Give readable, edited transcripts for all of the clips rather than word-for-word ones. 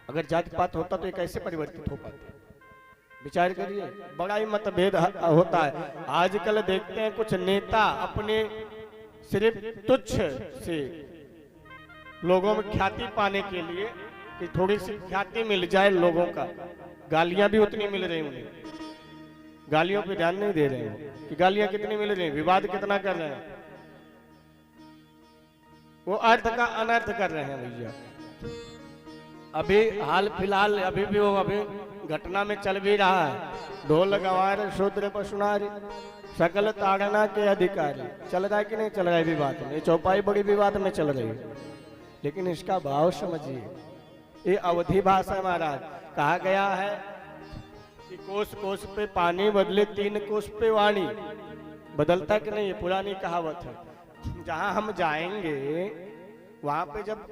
अगर जाति पात होता तो ये कैसे परिवर्तित हो पाते? विचार करिए, बड़ा ही मतभेद होता है। आजकल देखते हैं कुछ नेता अपने सिर्फ तुच्छ से लोगों में ख्याति पाने के लिए कि थोड़ी सी ख्याति मिल जाए लोगों का, गालियां भी उतनी मिल रही उन्हें, गालियों पे ध्यान नहीं दे रहे हैं कि गालियां कितनी मिल रही हैं, विवाद कितना कर रहे हैं, वो अर्थ का अनर्थ कर रहे हैं भैया। अभी हाल फिलहाल अभी भी वो अभी घटना में चल भी रहा है, ढोल गवार शूद्र पशुनारी सकल ताड़ना के अधिकारी, चल रहा है कि नहीं चल रहा है विवाद में, ये चौपाई बड़ी विवाद में चल रही है। लेकिन इसका भाव समझिए, ये अवधि भाषा महाराज, कहा गया है कि कोस कोस पे पानी बदले 3 कोस पे वाणी, बदलता कि नहीं, ये पुरानी कहावत है। जहां हम जाएंगे वहां पे जब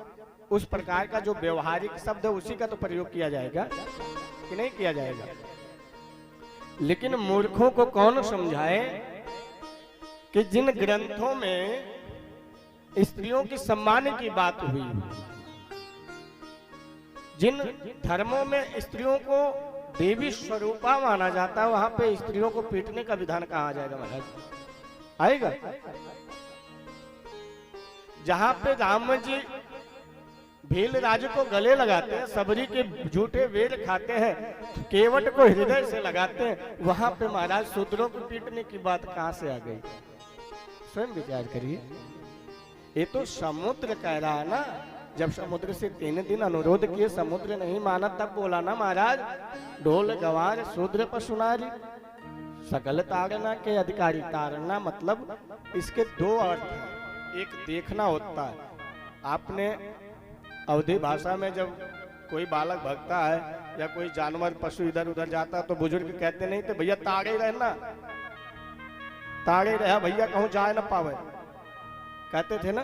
उस प्रकार का जो व्यवहारिक शब्द है उसी का तो प्रयोग किया जाएगा कि नहीं किया जाएगा। लेकिन मूर्खों को कौन समझाए कि जिन ग्रंथों में स्त्रियों की सम्मान की बात हुई, जिन धर्मों में स्त्रियों को देवी स्वरूपा माना जाता है, वहां पे स्त्रियों को पीटने का विधान कहा आ जाएगा महाराज? आएगा? जहां पे राम जी भील राज को गले लगाते हैं, सबरी के झूठे वेद खाते हैं, केवट को हृदय से लगाते हैं, वहां पे महाराज शूद्रों को पीटने की बात कहां से आ गई? स्वयं विचार करिए। ये तो समुद्र कह रहा है ना, जब समुद्र से 3 दिन अनुरोध किए, समुद्र नहीं माना, तब बोला ना महाराज, ढोल गवार शूद्र पशुनारी सकल ताड़ना के अधिकारी। ताड़ना मतलब इसके 2 अर्थ हैं। एक देखना होता है, आपने अवधि भाषा में जब कोई बालक भगता है या कोई जानवर पशु इधर उधर जाता है तो बुजुर्ग कहते नहीं थे भैया ताड़े रहना, ताड़े रहा भैया कहूं जाए ना पावे, कहते थे ना।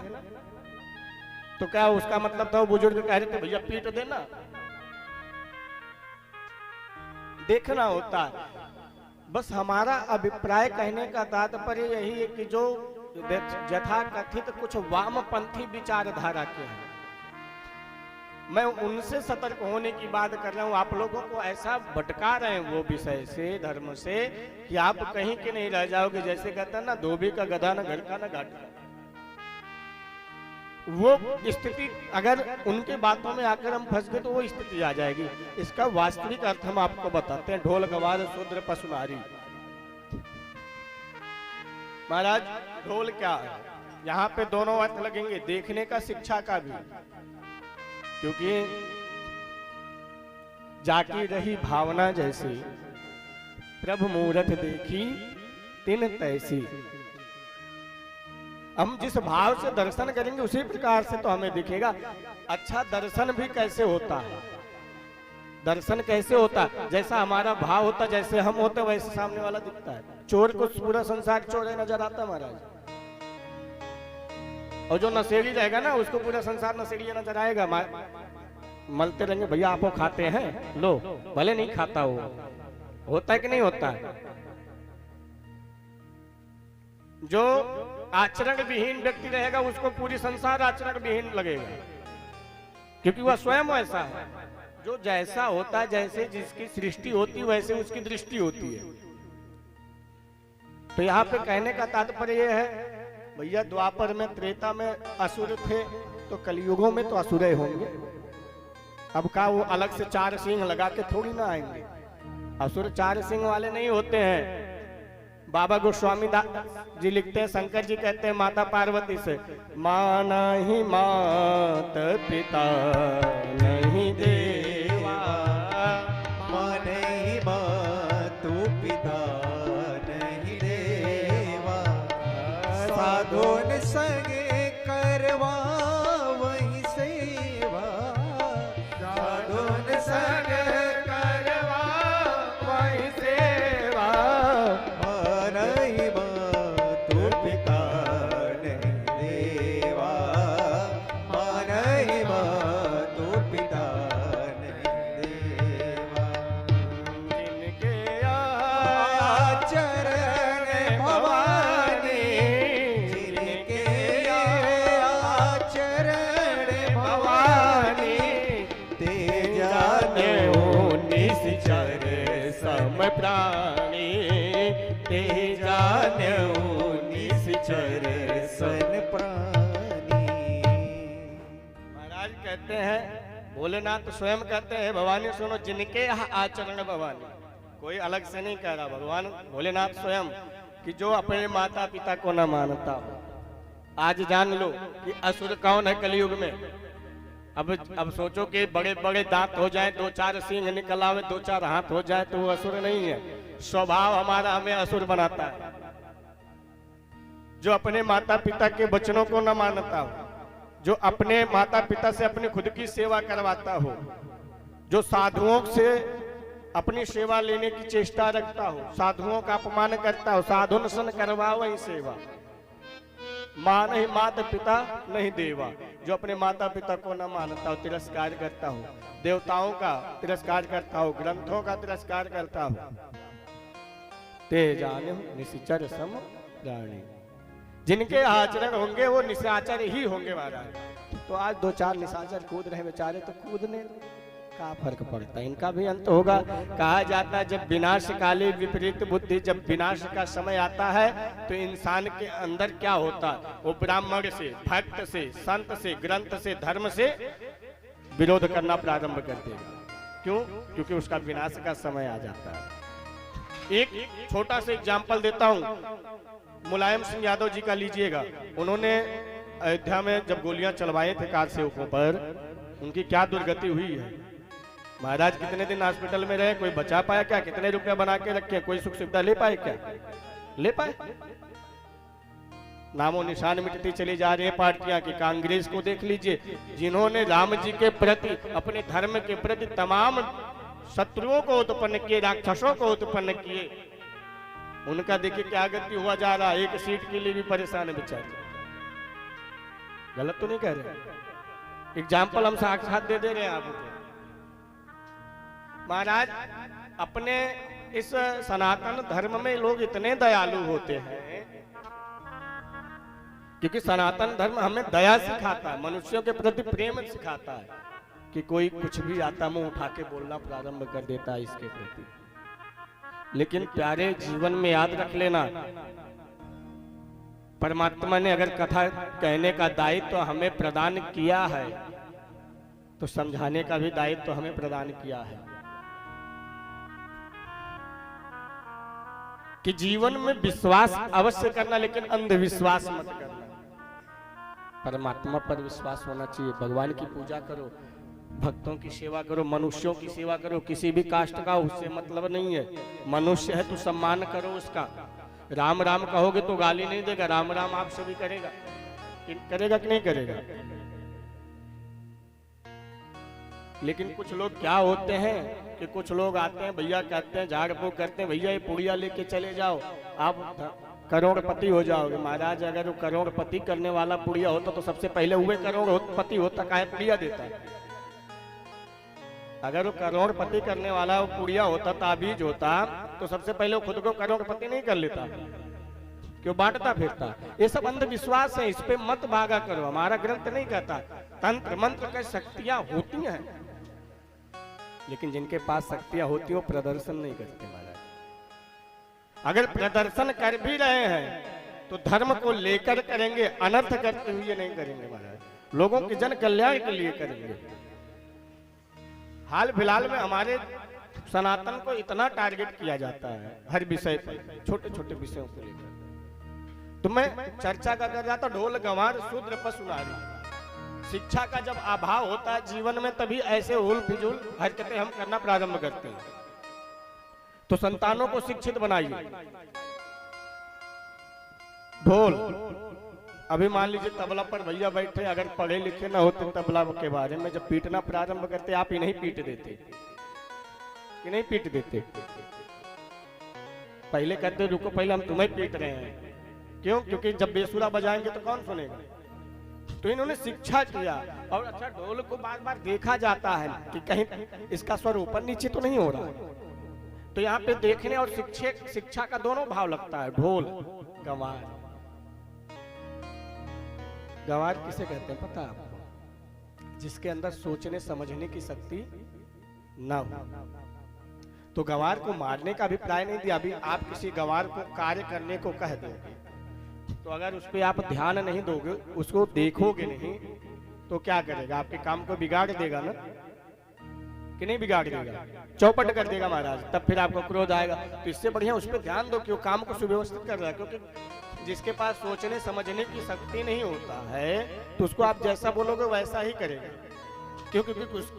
तो क्या उसका मतलब था वो बुजुर्ग कह रहे थे भैया पीट देना? देखना होता है। बस हमारा अभिप्राय कहने का तात्पर्य यही है कि जो यथा कथित कुछ वामपंथी विचारधारा के हैं, मैं उनसे सतर्क होने की बात कर रहा हूं। आप लोगों को ऐसा भटका रहे हैं वो विषय से, धर्म से, कि आप कहीं के नहीं रह जाओगे। जैसे कहते हैं ना, धोबी का गधा न घर का न घाट का। वो स्थिति अगर उनके बातों में आकर हम फंस गए तो वो स्थिति आ जाएगी। इसका वास्तविक अर्थ हम आपको बताते हैं। ढोल गवार शूद्र पशुनारी महाराज, ढोल क्या है? यहाँ पे दोनों अर्थ लगेंगे, देखने का, शिक्षा का भी। क्योंकि जाकी रही भावना जैसी, प्रभु मूरत देखी तिन तैसी। हम जिस भाव से दर्शन करेंगे उसी प्रकार से तो हमें दिखेगा। अच्छा, दर्शन भी कैसे होता है? दर्शन कैसे होता है? जैसा हमारा भाव होता, जैसे हम होते वैसे सामने वाला दिखता है। चोर को पूरा संसार चोर नजर आता है महाराज, और जो नशेड़ी रहेगा ना उसको पूरा संसार नशेड़ी नजर आएगा। मलते रहेंगे भैया आपको खाते हैं, लो, भले नहीं खाता हो, होता है कि नहीं होता है? जो आचरण विहीन व्यक्ति रहेगा उसको पूरी संसार आचरण विहीन लगेगा, क्योंकि वह स्वयं ऐसा है। जो जैसा होता है, जैसे जिसकी सृष्टि होती है वैसे उसकी दृष्टि होती है। तो यहाँ पे कहने का तात्पर्य यह है भैया, द्वापर में त्रेता में असुर थे तो कलयुगों में तो असुर होंगे। अब का वो अलग से 4 सिंह लगा के थोड़ी ना आएंगे। असुर 4 सिंह वाले नहीं होते हैं। बाबा गोस्वामी जी लिखते हैं, शंकर जी कहते हैं माता पार्वती से, माना ही मात पिता नहीं देवा, माने ही मातु पिता नहीं देवा, साधुन संगे करवा वही सेवा, साधुन संग करवा वही सेवा, माने मातु पिता नहीं देवा, माने मातु पिता प्राणी ते जान्यो निश्चर सन प्राणी। महाराज कहते हैं, भोलेनाथ स्वयं कहते हैं, भवानी सुनो जिनके आचरण भवानी, कोई अलग से नहीं कह रहा, भगवान भोलेनाथ स्वयं, कि जो अपने माता पिता को न मानता हो। आज जान लो कि असुर कौन है कलयुग में। अब सोचो कि बड़े बड़े दांत हो जाए, दो चार सींग निकल आवे, दो चार हाथ हो जाए, तो वो असुर नहीं है। स्वभाव हमारा हमें असुर बनाता है। जो अपने माता पिता के वचनों को न मानता हो, जो अपने माता पिता से अपनी खुद की सेवा करवाता हो, जो साधुओं से अपनी सेवा लेने की चेष्टा रखता हो, साधुओं का अपमान करता हो, साधु सन करवाओ वही सेवा, मां नहीं माता पिता नहीं देवा। जो अपने माता पिता को न मानता हो, तिरस्कार करता हो, देवताओं का तिरस्कार करता हो, ग्रंथों का तिरस्कार करता हो, ते जाने निश्चर सम प्राणी। जिनके आचरण होंगे वो निशाचर ही होंगे महाराज। तो आज दो चार निशाचर कूद रहे बेचारे, तो कूदने का फर्क पड़ता है, इनका भी अंत होगा। कहा जाता है जब विनाश काले विपरीत बुद्धि, जब विनाश का समय आता है तो इंसान के अंदर क्या होता है, वो ब्राह्मण से, भक्त से, संत से, ग्रंथ से, धर्म से विरोध करना प्रारंभ कर देगा। क्यों? क्योंकि उसका विनाश का समय आ जाता है। एक छोटा सा एग्जाम्पल देता हूं, मुलायम सिंह यादव जी का लीजिएगा। उन्होंने अयोध्या में जब गोलियां चलवाए थे कार सेवकों पर, उनकी क्या दुर्गति हुई है। महाराज कितने दिन हॉस्पिटल में रहे, कोई बचा पाया क्या? कितने रुपया बना के रखे, कोई सुख सुविधा ले पाए क्या? ले पाए? नामो निशान मिटती चली जा रही है पार्टियां की। कांग्रेस को देख लीजिए, जिन्होंने राम जी के प्रति, अपने धर्म के प्रति तमाम शत्रुओं को उत्पन्न किए, राक्षसों को उत्पन्न किए, उनका देखिए क्या गति हुआ जा रहा है। एक सीट के लिए भी परेशान है बेचारे। गलत तो नहीं कह रहे, एग्जाम्पल हम साक्षात दे दे रहे हैं आपको। महाराज अपने इस सनातन धर्म में लोग इतने दयालु होते हैं, क्योंकि सनातन धर्म हमें दया सिखाता है, मनुष्यों के प्रति प्रेम सिखाता है, कि कोई कुछ भी आता मुंह उठा के बोलना प्रारंभ कर देता है इसके प्रति। लेकिन प्यारे, जीवन में याद रख लेना, परमात्मा ने अगर कथा कहने का दायित्व तो हमें प्रदान किया है, तो समझाने का भी दायित्व तो हमें प्रदान किया है, कि जीवन में विश्वास अवश्य करना, लेकिन अंधविश्वास मत करना। परमात्मा पर विश्वास होना चाहिए। भगवान की पूजा करो, भक्तों की सेवा करो, मनुष्यों की सेवा करो, किसी भी कास्ट का उससे मतलब नहीं है। मनुष्य है तो सम्मान करो उसका। राम राम कहोगे तो गाली नहीं देगा, राम राम आपसे भी करेगा। करेगा कि नहीं करेगा? लेकिन कुछ लोग क्या होते हैं कि कुछ लोग आते हैं, भैया कहते हैं, झाड़ फूक करते हैं, भैया ये पुड़िया लेके चले जाओ, आप करोड़पति हो जाओगे। महाराज अगर वो करोड़पति करने वाला पुड़िया होता तो सबसे पहले हुए करोड़पति होता, काहे पुड़िया देता? अगर वो करोड़पति करने वाला वो पुड़िया होता, ताबीज होता, तो सबसे पहले वो खुद को करोड़पति नहीं कर लेता, क्यों बांटता फिरता। ये सब अंधविश्वास है, इस पे मत भागा करो। हमारा ग्रंथ नहीं कहता, तंत्र मंत्र की शक्तियां होती हैं, लेकिन जिनके पास शक्तियां होती हैं वो प्रदर्शन नहीं करते महाराज। अगर प्रदर्शन कर भी रहे हैं तो धर्म को लेकर करेंगे, अनर्थ करते हुए नहीं करेंगे महाराज, लोगों के जन कल्याण के लिए करेंगे। हाल फिलहाल में हमारे सनातन को इतना टारगेट किया जाता है हर विषय पर, छोटे छोटे विषयों को लेकर। तो मैं चर्चा का कर जाता, ढोल गंवार शूद्र पशु नारी। शिक्षा का जब अभाव होता है जीवन में, तभी ऐसे उल फिजूल हरकतें हम करना प्रारंभ करते हैं। तो संतानों को शिक्षित बनाइए। ढोल, अभी मान लीजिए तबला पर भैया बैठे, अगर पढ़े लिखे ना होते तबला के बारे में, जब पीटना प्रारंभ करते आप ही नहीं पीट देते कि नहीं पीट देते? पहले कहते रुको, पहले हम तुम्हें पीट रहे हैं। क्यों? क्योंकि जब बेसुरा बजाएंगे तो कौन सुनेगा। तो इन्होंने शिक्षा किया। और अच्छा, ढोल को बार बार देखा जाता है कि कहीं इसका स्वर ऊपर नीचे तो नहीं हो रहा, तो यहाँ पे देखने और शिक्षा का दोनों भाव लगता है। ढोल गंवार, गंवार किसे कहते हैं पता है आपको? जिसके अंदर सोचने समझने की शक्ति ना हो। तो गंवार को मारने का अभिप्राय नहीं दिया। अभी आप किसी गंवार को कार्य करने को कह दोगे, तो अगर उस पर आप ध्यान नहीं दोगे, उसको देखोगे नहीं, तो क्या करेगा? आपके काम को बिगाड़ देगा ना, कि नहीं बिगाड़ देगा? चौपट कर देगा महाराज, तब फिर आपको क्रोध आएगा। तो इससे बढ़िया उस पर ध्यान दो कि वो काम को सुव्यवस्थित कर रहा है। क्योंकि जिसके पास सोचने समझने की शक्ति नहीं होता है, तो उसको आप जैसा बोलोगे वैसा ही करेगा। क्योंकि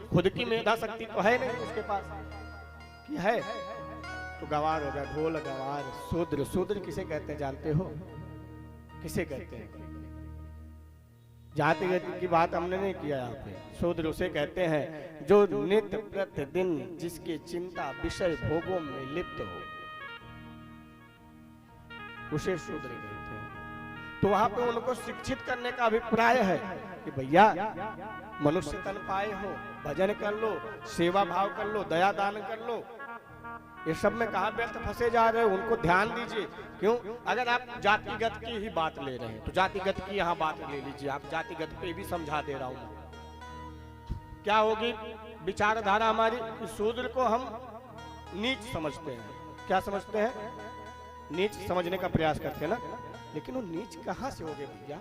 खुद की मेधा शक्ति तो है नहीं उसके पास, कि है। तो गंवार हो गया, ढोल गंवार। शूद्र, शूद्र किसे कहते हैं जानते हो? किसे कहते हैं? जाति गति की बात हमने नहीं किया यहाँ पे। शूद्र उसे कहते हैं जो नित्य प्रतिदिन जिसकी चिंता विषय भोगों में लिप्त हो, उसे शूद्र कहते हैं। तो वहां पे उनको शिक्षित करने का अभिप्राय है कि भैया मनुष्य तन पाए हो, भजन कर लो, सेवा भाव कर लो, दया दान कर लो। ये सब में कहाँ व्यर्थ फंसे जा रहे हो? उनको ध्यान दीजिए। क्यों? अगर आप जातिगत की ही बात ले रहे हैं तो जातिगत की यहाँ बात ले लीजिए। आप जातिगत पे भी समझा दे रहा हूं। क्या होगी विचारधारा हमारी? शूद्र को हम नीच समझते हैं। क्या समझते हैं? नीच समझने का प्रयास करते हैं ना। लेकिन वो नीच कहाँ से हो गए भैया?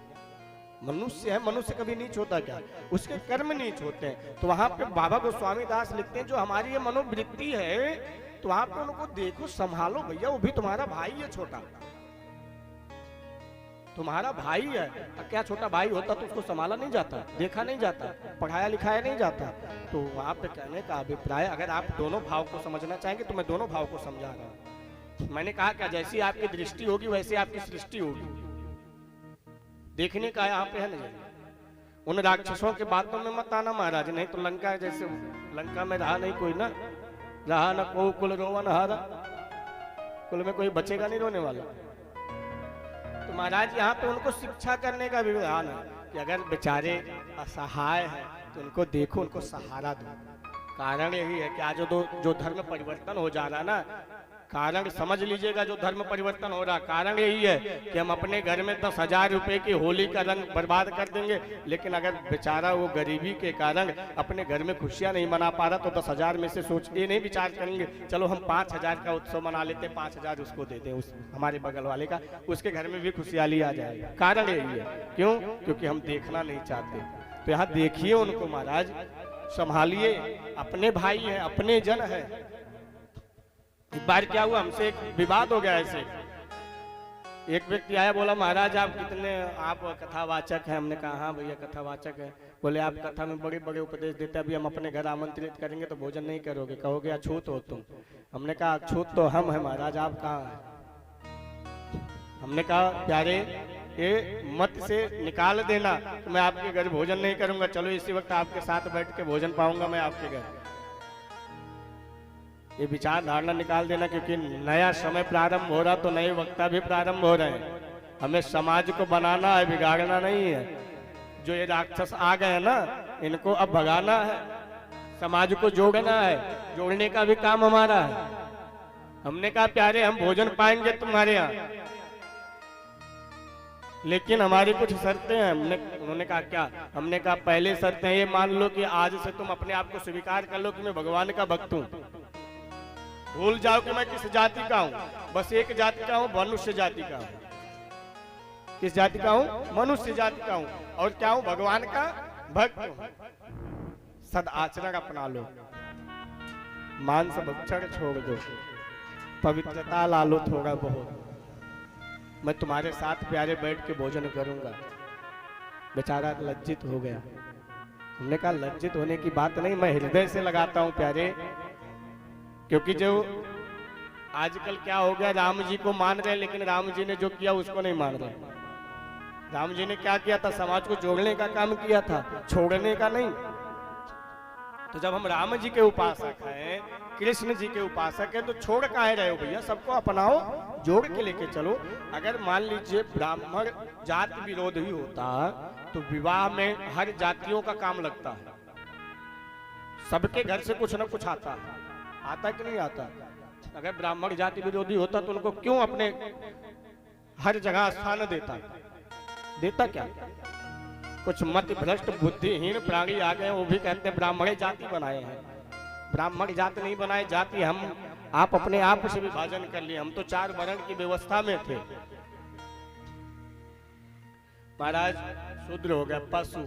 मनुष्य है, मनुष्य कभी नीच होता क्या? उसके कर्म नीच होते हैं। तो वहां पे बाबा गोस्वामी दास लिखते हैं जो हमारी ये मनोवृत्ति है, तो आप उनको देखो, संभालो भैया। वो भी तुम्हारा भाई है छोटा, तुम्हारा भाई है। क्या छोटा भाई होता तो उसको संभाला नहीं जाता, देखा नहीं जाता, पढ़ाया लिखाया नहीं जाता? तो वहां पे कहने का अभिप्राय, अगर आप दोनों भाव को समझना चाहेंगे तो मैं दोनों भाव को समझा रहा हूं। मैंने कहा क्या, जैसी आपकी दृष्टि होगी वैसी आपकी सृष्टि होगी। देखने का यहाँ पे है नहीं। उन राक्षसों के बातों में मत आना महाराज, नहीं तो लंका जैसे, लंका में रहा नहीं कोई ना, रहा न को कुल रोवन हारा, कुल में कोई बचेगा नहीं रोने वाला। तो महाराज यहाँ पे उनको शिक्षा करने का भी विधान है कि अगर बेचारे असहाय हैं तो उनको देखो, उनको सहारा दो। कारण यही है कि आज जो धर्म परिवर्तन हो जा रहा ना, कारण समझ लीजिएगा, जो धर्म परिवर्तन हो रहा कारण यही है कि हम अपने घर में 10,000 रुपए की होली का रंग बर्बाद कर देंगे, लेकिन अगर बेचारा वो गरीबी के कारण अपने घर में खुशियां नहीं मना पा रहा तो 10,000 में से सोच ये नहीं विचार करेंगे चलो हम 5,000 का उत्सव मना लेते, 5,000 उसको दे दें, उस हमारे बगल वाले का, उसके घर में भी खुशहाली आ जाएगी। कारण यही है। क्यों? क्योंकि हम देखना नहीं चाहते। तो यहाँ देखिए उनको महाराज, संभालिए, अपने भाई हैं, अपने जन है। एक बार क्या हुआ, हमसे एक विवाद हो गया ऐसे। एक व्यक्ति आया, बोला महाराज आप कथावाचक हैं। हमने कहा हाँ भैया कथावाचक है। बोले आप कथा में बड़े बड़े उपदेश देते, अभी हम अपने घर आमंत्रित करेंगे तो भोजन नहीं करोगे, कहोगे अछूत हो तुम। हमने कहा अछूत तो हम हैं महाराज, आप कहाँ हैं? हमने कहा प्यारे ये मत से निकाल देना तो मैं आपके घर भोजन नहीं करूंगा, चलो इसी वक्त आपके साथ बैठ के भोजन पाऊंगा मैं आपके घर। ये विचार धारणा निकाल देना, क्योंकि नया समय प्रारंभ हो रहा तो नए वक्ता भी प्रारंभ हो रहे हैं। हमें समाज को बनाना है, बिगाड़ना नहीं है। जो ये राक्षस आ गए हैं ना, इनको अब भगाना है, समाज को जोड़ना है। जोड़ने का भी काम हमारा है। हमने कहा प्यारे हम भोजन पाएंगे तुम्हारे यहाँ, लेकिन हमारी कुछ शर्तें हैं। उन्होंने कहा क्या? हमने कहा पहले शर्तें ये मान लो कि आज से तुम अपने आप को स्वीकार कर लो कि मैं भगवान का भक्त हूँ। भूल जाओ कि मैं किस जाति का हूँ, बस एक जाति का हूँ, मनुष्य जाति का हूँ। किस जाति का हूँ? मनुष्य जाति का हूँ। और क्या हूँ? भगवान का भक्त हूँ। सद आचरण अपना लो, मांस भक्षण छोड़ दो, पवित्रता ला लो थोड़ा बहुत। मैं तुम्हारे साथ प्यारे बैठ के भोजन करूंगा। बेचारा लज्जित हो गया। हमने कहा लज्जित होने की बात नहीं, मैं हृदय से लगाता हूं प्यारे, क्योंकि जो आजकल क्या हो गया, राम जी को मान रहे लेकिन राम जी ने जो किया उसको नहीं मान रहे। राम जी ने क्या किया था? समाज को जोड़ने का काम किया था, छोड़ने का नहीं। तो जब हम राम जी के उपासक हैं, कृष्ण जी के उपासक हैं, तो छोड़ काहे रहे हो भैया? सबको अपनाओ, जोड़ के लेके चलो। अगर मान लीजिए ब्राह्मण जाति विरोध ही होता तो विवाह में हर जातियों का काम लगता है, सबके घर से कुछ ना कुछ आता है। आता कि नहीं आता? अगर ब्राह्मण जाति विरोधी होता तो उनको क्यों अपने हर जगह स्थान देता? देता क्या? कुछ मत भ्रष्ट बुद्धिहीन प्राणी आ गए, वो भी कहते हैं ब्राह्मण जाति बनाए हैं। ब्राह्मण जाति नहीं बनाए, जाति हम आप अपने आप से विभाजन कर लिए। हम तो 4 वर्ण की व्यवस्था में थे। महाराज शूद्र हो गया पशु।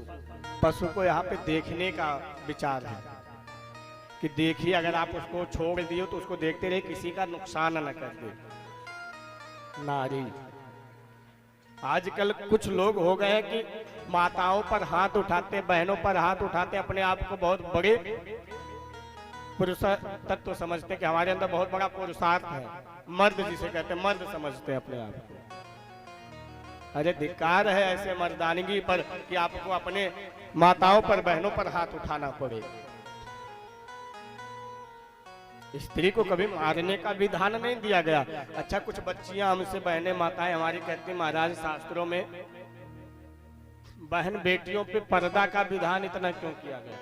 पशु को यहाँ पे देखने का विचार है कि देखिए, अगर आप उसको छोड़ दिए तो उसको देखते रहे, किसी का नुकसान न कर दे। नारी, आजकल कुछ लोग हो गए हैं कि माताओं पर हाथ उठाते, बहनों पर हाथ उठाते, अपने आप को बहुत बड़े पुरुष तत्व समझते कि हमारे अंदर बहुत बड़ा पुरुषार्थ है। मर्द जिसे कहते हैं, मर्द समझते हैं अपने आप को। अरे धिक्कार है ऐसे मर्दानगी पर कि आपको अपने माताओं पर, बहनों पर हाथ उठाना पड़े। स्त्री को कभी मारने का विधान नहीं दिया गया। अच्छा, कुछ बच्चियां हमसे, बहनें, माताएं हमारी कहती, महाराज शास्त्रों में बहन बेटियों पे पर्दा का विधान इतना क्यों किया गया?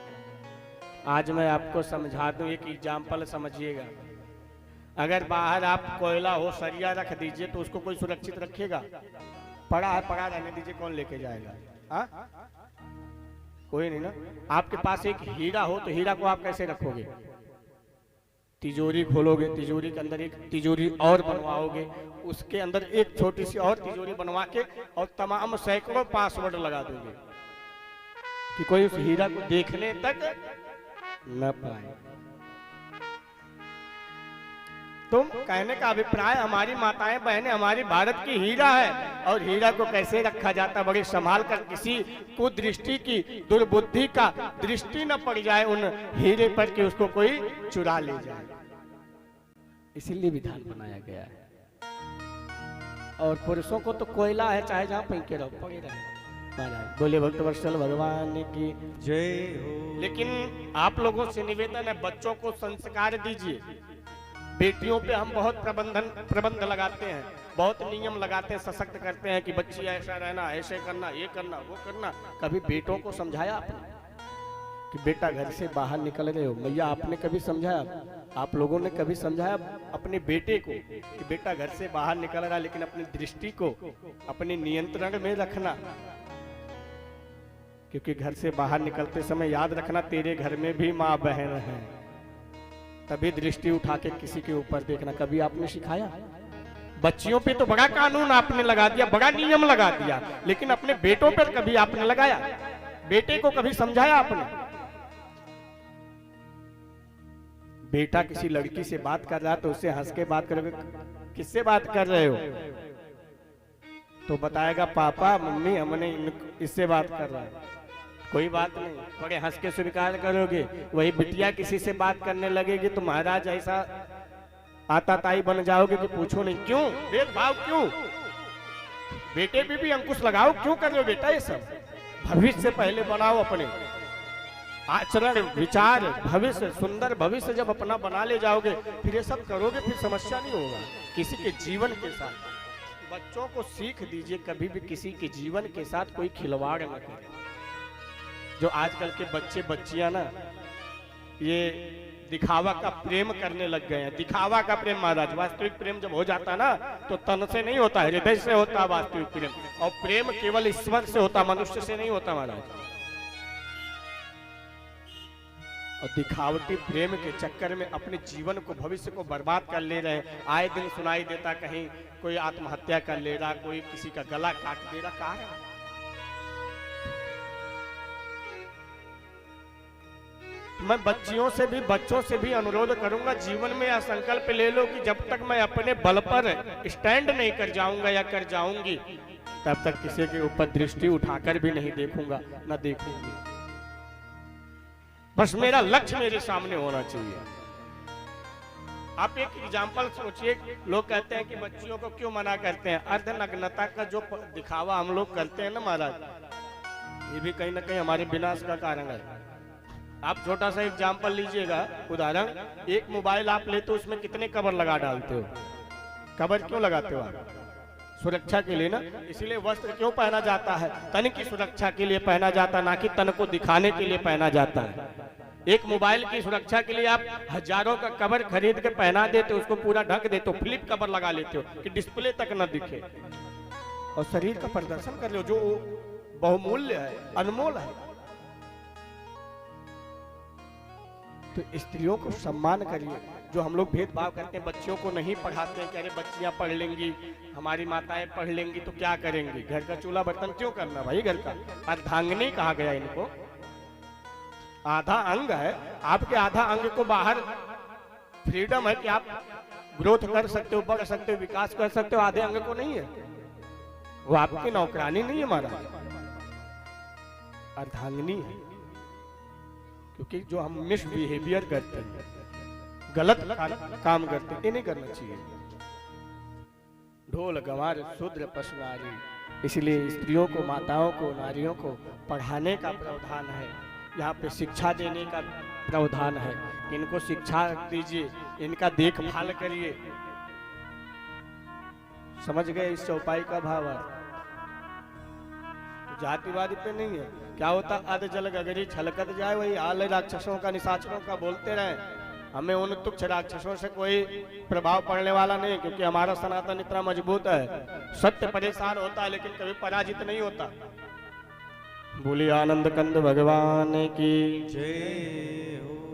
आज मैं आपको समझा दूं, एक एग्जाम्पल समझिएगा। अगर बाहर आप कोयला हो, सरिया रख दीजिए तो उसको कोई सुरक्षित रखेगा? पड़ा है, पड़ा रहने दीजिए, कौन लेके जाएगा? कोई नहीं ना। आपके पास एक हीरा हो तो हीरा को आप कैसे रखोगे? तिजोरी खोलोगे, तिजोरी के अंदर एक तिजोरी और बनवाओगे, उसके अंदर एक छोटी सी और तिजोरी बनवा के और तमाम सैकड़ों पासवर्ड लगा दोगे कि कोई उस हीरा को देखने तक न पाए। तुम कहने का अभिप्राय, हमारी माताएं बहनें हमारी भारत की हीरा है, और हीरा को कैसे रखा जाता, बड़े संभाल कर, किसी को दृष्टि की, दुर्बुद्धि का दृष्टि न पड़ जाए उन हीरे पर कि उसको कोई चुरा ले जाए। इसीलिए विधान बनाया गया है। और पुरुषों को तो कोयला है, चाहे जहां फेंके रहो, पड़े रहे। बोले भक्त वत्सल भगवान की जय हो। लेकिन आप लोगों से निवेदन है, बच्चों को संस्कार दीजिए। बेटियों पे हम बहुत प्रबंध लगाते हैं, बहुत नियम लगाते हैं, सशक्त करते हैं कि बच्ची ऐसा रहना, ऐसे करना, ये करना, वो करना। कभी बेटों को समझाया आपने कि बेटा घर से बाहर निकल रहे हो? मैया, आपने कभी समझाया? आप लोगों ने कभी समझाया अपने बेटे को कि बेटा घर से बाहर निकल रहा, लेकिन अपनी दृष्टि को अपने नियंत्रण में रखना? क्योंकि घर से बाहर निकलते समय याद रखना, तेरे घर में भी माँ बहन है, तभी दृष्टि उठा के किसी के ऊपर देखना। कभी आपने सिखाया? बच्चियों पे तो बड़ा कानून आपने लगा दिया, बड़ा नियम लगा दिया, लेकिन अपने बेटों पर कभी आपने लगाया? बेटे को कभी समझाया आपने? बेटा किसी लड़की से बात कर रहा है तो उससे हंस के बात करोगे, किससे बात कर रहे हो? तो बताएगा पापा मम्मी हमने इससे बात कर रहा है। कोई बात नहीं, बड़े हंस के स्वीकार करोगे। वही बिटिया किसी से बात करने लगेगी तो महाराज ऐसा आताताई बन जाओगे कि पूछो नहीं। क्यों भेदभाव? क्यों? बेटे पे भी अंकुश लगाओ, क्यों कर रहे हो बेटा ये सब? भविष्य पहले बनाओ, अपने आचरण, विचार, भविष्य, सुंदर भविष्य जब अपना बना ले जाओगे, फिर ये सब करोगे, फिर समस्या नहीं होगा किसी के जीवन के साथ। बच्चों को सीख दीजिए, कभी भी किसी के जीवन के साथ कोई खिलवाड़ न करें। जो आजकल के बच्चे बच्चियां ना, ये दिखावा का प्रेम करने लग गए हैं। दिखावा का प्रेम महाराज, वास्तविक प्रेम जब हो जाता ना तो तन से नहीं होता, हृदय से होता वास्तविक प्रेम। और प्रेम केवल ईश्वर से होता, मनुष्य से नहीं होता महाराज। और दिखावटी प्रेम के चक्कर में अपने जीवन को, भविष्य को बर्बाद कर ले रहे हैं। आए दिन सुनाई देता कहीं कोई आत्महत्या कर ले रहा, कोई किसी का गला काट दे रहा। कहाँ है? मैं बच्चियों से भी, बच्चों से भी अनुरोध करूंगा, जीवन में यह संकल्प ले लो कि जब तक मैं अपने बल पर स्टैंड नहीं कर जाऊंगा या कर जाऊंगी, तब तक किसी के ऊपर दृष्टि उठाकर भी नहीं देखूंगा, न देखूंगी। बस मेरा लक्ष्य मेरे सामने होना चाहिए। आप एक एग्जाम्पल सोचिए, लोग कहते हैं कि बच्चियों को क्यों मना करते हैं? अर्धनग्नता का जो दिखावा हम लोग करते हैं ना महाराज, ये भी कहीं ना कहीं हमारे विनाश का कारण है। आप छोटा सा एग्जाम्पल लीजिएगा, उदाहरण, एक मोबाइल आप लेते हो, उसमें कितने कवर लगा डालते हो? कवर क्यों लगाते हो आप? सुरक्षा के लिए ना। इसलिए वस्त्र क्यों पहना जाता है? तन की सुरक्षा के लिए पहना जाता है, ना कि तन को दिखाने के लिए पहना जाता है। एक मोबाइल की सुरक्षा के लिए आप हजारों का कवर खरीद के पहना देते हो, उसको पूरा ढक देते हो, फ्लिप कवर लगा लेते हो कि डिस्प्ले तक न दिखे, और शरीर का प्रदर्शन कर रहे हो जो बहुमूल्य है, अनमोल है। तो स्त्रियों को सम्मान करिए। जो हम लोग भेदभाव करते हैं, बच्चियों को नहीं पढ़ाते हैं कि अरे बच्चियां पढ़ लेंगी, हमारी माताएं पढ़ लेंगी तो क्या करेंगी, घर का चूल्हा बर्तन क्यों करना भाई घर का। अर्धांगिनी कहा गया इनको, आधा अंग है आपके, आधा अंग को बाहर फ्रीडम है कि आप ग्रोथ कर सकते हो, बढ़ सकते हो, विकास कर सकते हो, आधे अंग को नहीं है। वो आपकी नौकरानी नहीं है महाराज, अर्धांगिनी है। क्योंकि जो हम मिसबिहेवियर करते हैं, गलत काम करते हैं, ये नहीं करना चाहिए। ढोल गंवार शूद्र पशु नारी, इसलिए स्त्रियों को, माताओं को, नारियों को पढ़ाने का प्रावधान है, यहाँ पे शिक्षा देने का प्रावधान है। इनको शिक्षा दीजिए, इनका देखभाल करिए। समझ गए इस चौपाई का भाव है। जातिवादी पे नहीं है, क्या होता अध जल गगरी छलकत जाए, वही हाल है राक्षसों का, निशाचरों का बोलते रहे। हमें उन तुच्छ राक्षसों से कोई प्रभाव पड़ने वाला नहीं, क्योंकि हमारा सनातन इतना मजबूत है। सत्य परेशान होता है लेकिन कभी पराजित नहीं होता। बोलिए आनंद कंद भगवान की जय हो।